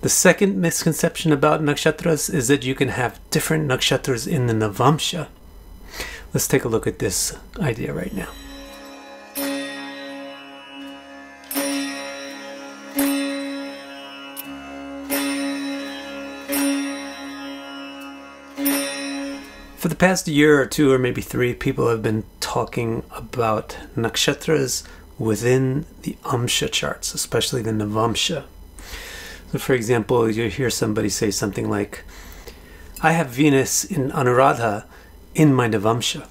The second misconception about nakshatras is that you can have different nakshatras in the Navamsha. Let's take a look at this idea right now. For the past year or two or maybe 3, people have been talking about nakshatras within the Aṁśa charts, especially the Navamsha. So for example, you hear somebody say something like, I have Venus in Anurādhā in my Navamsha.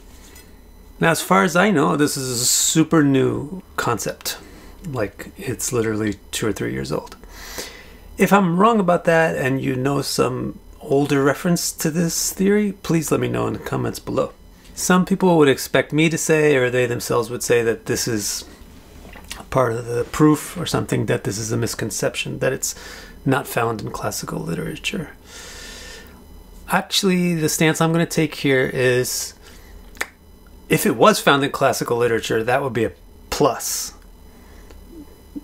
Now, as far as I know, this is a super new concept. Like, it's literally 2 or 3 years old. If I'm wrong about that and you know some older reference to this theory, please let me know in the comments below. Some people would expect me to say, or they themselves would say, that this is part of the proof or something that this is a misconception, that it's not found in classical literature. Actually, the stance I'm going to take here is, if it was found in classical literature, that would be a plus,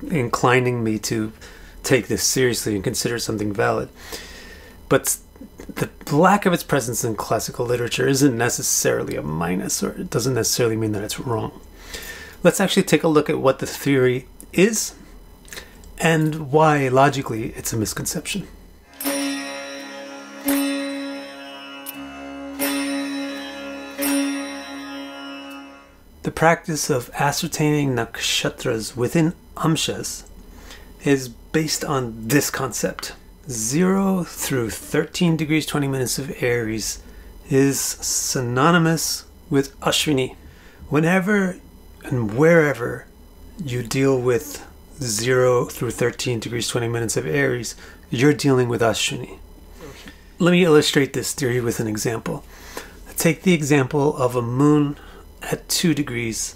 inclining me to take this seriously and consider something valid. But the lack of its presence in classical literature isn't necessarily a minus, or it doesn't necessarily mean that it's wrong. Let's actually take a look at what the theory is and why logically it's a misconception. The practice of ascertaining nakshatras within amśas is based on this concept. 0 through 13 degrees 20 minutes of Aries is synonymous with Aśvinī. Whenever and wherever you deal with 0 through 13 degrees 20 minutes of Aries, you're dealing with Aśvinī. Let me illustrate this theory with an example. Take the example of a moon at 2 degrees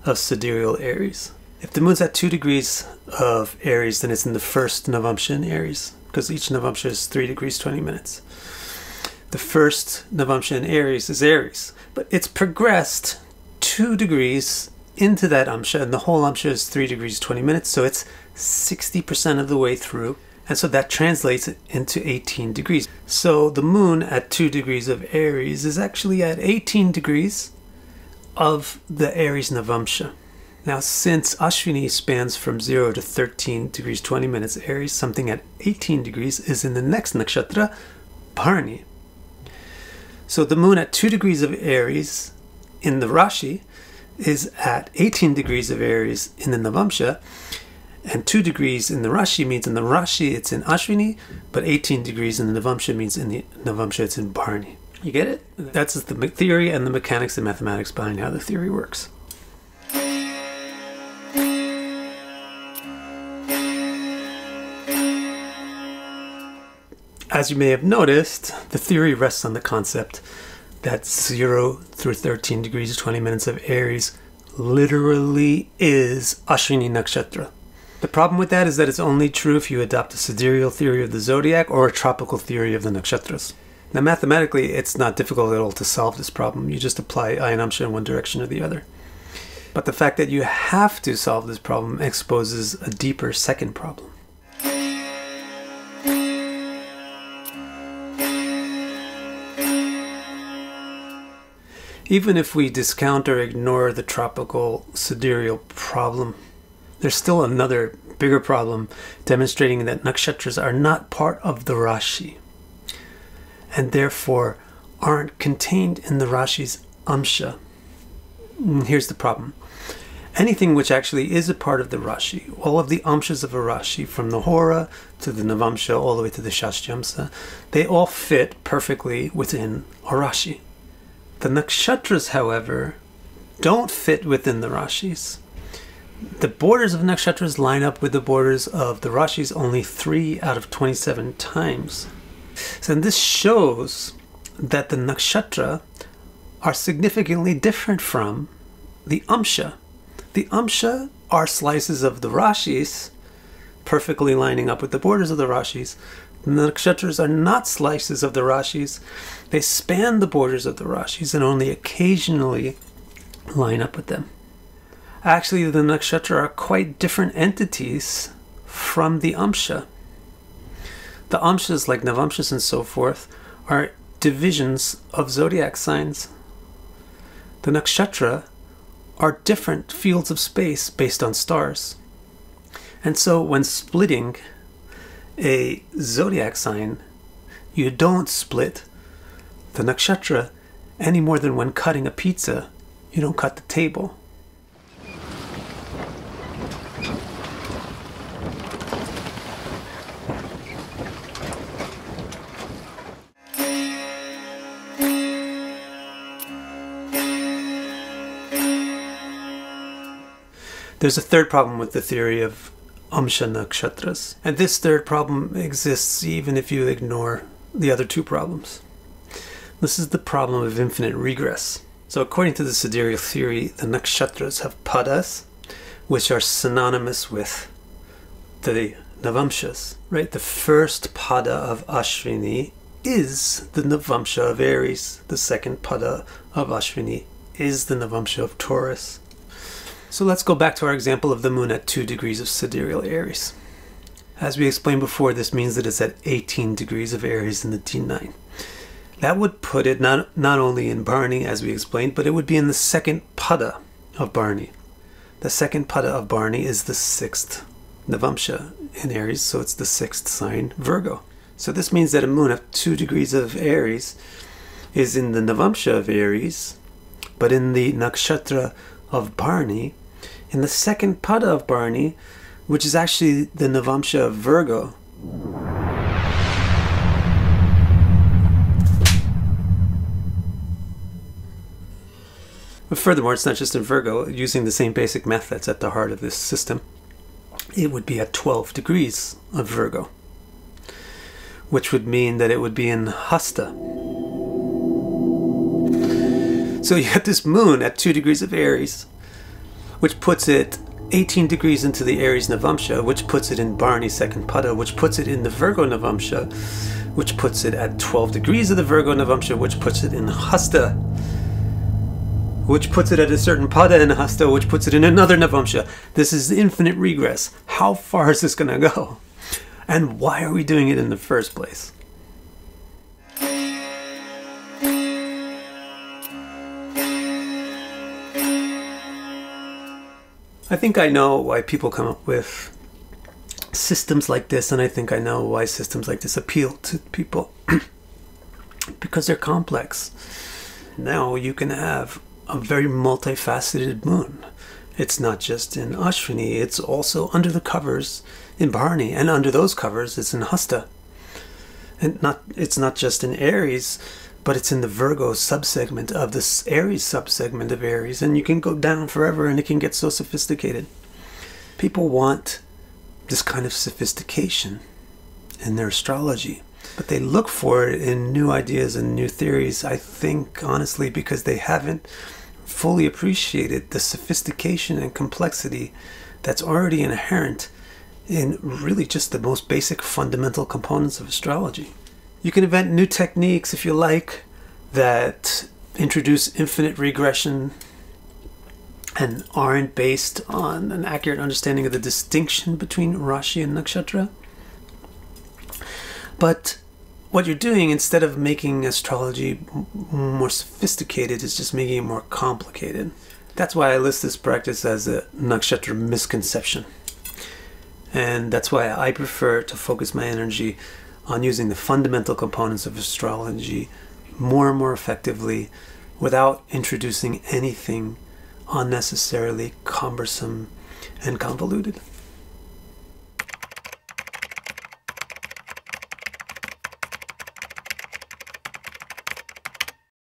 of sidereal Aries. If the moon's at 2 degrees of Aries, then it's in the first Navamsha in Aries, because each Navamsha is 3 degrees 20 minutes. The first Navamsha in Aries is Aries, but it's progressed 2 degrees into that Aṁśa, and the whole Aṁśa is 3 degrees 20 minutes, so it's 60% of the way through, and so that translates into 18 degrees. So the moon at 2 degrees of Aries is actually at 18 degrees of the Aries Navamsha. Now, since Aśvinī spans from 0 to 13 degrees 20 minutes Aries, something at 18 degrees is in the next nakshatra, Bharanī. So the moon at 2 degrees of Aries in the Rashi is at 18 degrees of Aries in the Navamsha, and 2 degrees in the Rashi means in the Rashi it's in Aśvinī, but 18 degrees in the Navamsha means in the Navamsha it's in Bharanī. You get it? That's the theory and the mechanics and mathematics behind how the theory works. As you may have noticed, the theory rests on the concept that 0 through 13 degrees 20 minutes of Aries literally is Aśvinī Nakshatra. The problem with that is that it's only true if you adopt a sidereal theory of the zodiac or a tropical theory of the nakshatras. Now, mathematically, it's not difficult at all to solve this problem. You just apply I and Aṁśa in one direction or the other. But the fact that you have to solve this problem exposes a deeper second problem. Even if we discount or ignore the tropical sidereal problem, there's still another bigger problem demonstrating that nakshatras are not part of the Rashi, and therefore aren't contained in the Rashi's Aṁśa. Here's the problem. Anything which actually is a part of the Rashi, all of the amśas of a Rashi, from the Hora to the Navamsha all the way to the Shashyamsa, they all fit perfectly within a Rashi. The nakshatras, however, don't fit within the Rashis. The borders of nakshatras line up with the borders of the Rashis only 3 out of 27 times. So this shows that the nakshatra are significantly different from the Aṁśa. The Aṁśa are slices of the Rashis, perfectly lining up with the borders of the Rashis. The nakshatras are not slices of the Rashis. They span the borders of the Rashis and only occasionally line up with them. Actually, the nakshatra are quite different entities from the Aṁśa. The amśas, like Navamsha and so forth, are divisions of zodiac signs. The nakshatra are different fields of space based on stars. And so when splitting a zodiac sign, you don't split the nakshatra any more than when cutting a pizza, you don't cut the table. There's a third problem with the theory of Aṁśa Nakṣatras, and this third problem exists even if you ignore the other two problems. This is the problem of infinite regress. So according to the sidereal theory, the nakshatras have padas, which are synonymous with the Navamshas, right? The first pada of Aśvinī is the Navamsha of Aries. The second pada of Aśvinī is the Navamsha of Taurus. So let's go back to our example of the moon at 2 degrees of sidereal Aries. As we explained before, this means that it's at 18 degrees of Aries in the D9. That would put it not only in Bharanī, as we explained, but it would be in the second pada of Bharanī. The second pada of Bharanī is the 6th Navamsha in Aries, so it's the 6th sign, Virgo. So this means that a moon at 2 degrees of Aries is in the Navamsha of Aries, but in the nakshatra of Bharanī, in the second pada of Bharanī, which is actually the Navamsha of Virgo. But furthermore, it's not just in Virgo. Using the same basic math that's at the heart of this system, it would be at 12 degrees of Virgo, which would mean that it would be in Hasta. So you have this moon at 2 degrees of Aries, which puts it 18 degrees into the Aries Navamsha, which puts it in Bharanī second pada, which puts it in the Virgo Navamsha, which puts it at 12 degrees of the Virgo Navamsha, which puts it in Hasta, which puts it at a certain pada in Hasta, which puts it in another Navamsha. This is infinite regress. How far is this going to go? And why are we doing it in the first place? I think I know why people come up with systems like this, and I think I know why systems like this appeal to people. Because they're complex. Now you can have a very multifaceted moon. It's not just in Aśvinī, it's also under the covers in Bharanī, and under those covers it's in Hasta. And it's not just in Aries, but it's in the Virgo subsegment of this Aries subsegment of Aries, and you can go down forever and it can get so sophisticated. People want this kind of sophistication in their astrology, but they look for it in new ideas and new theories, I think, honestly, because they haven't fully appreciated the sophistication and complexity that's already inherent in really just the most basic fundamental components of astrology. You can invent new techniques, if you like, that introduce infinite regression and aren't based on an accurate understanding of the distinction between Rashi and Nakshatra. But what you're doing, instead of making astrology more sophisticated, is just making it more complicated. That's why I list this practice as a nakshatra misconception. And that's why I prefer to focus my energy on using the fundamental components of astrology more and more effectively without introducing anything unnecessarily cumbersome and convoluted.